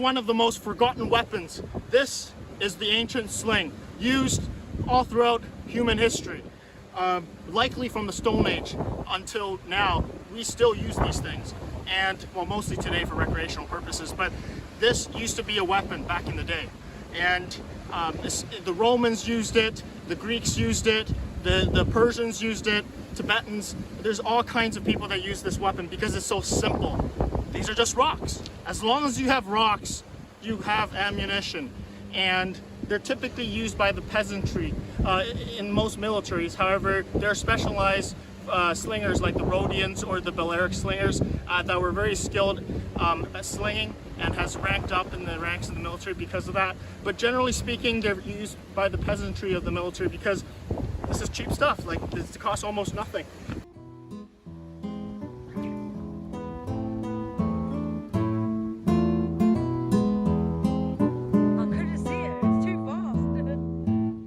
one of the most forgotten weapons. This is the ancient sling, used all throughout human history. Likely from the Stone Age until now, we still use these things. And, well, mostly today for recreational purposes, but this used to be a weapon back in the day. And the Romans used it, the Greeks used it, the Persians used it, Tibetans. There's all kinds of people that use this weapon because it's so simple. These are just rocks. As long as you have rocks, you have ammunition. And they're typically used by the peasantry in most militaries. However, there are specialized slingers like the Rhodians or the Balearic slingers that were very skilled at slinging and has ranked up in the ranks of the military because of that. But generally speaking, they're used by the peasantry of the military because this is cheap stuff. Like, this costs almost nothing.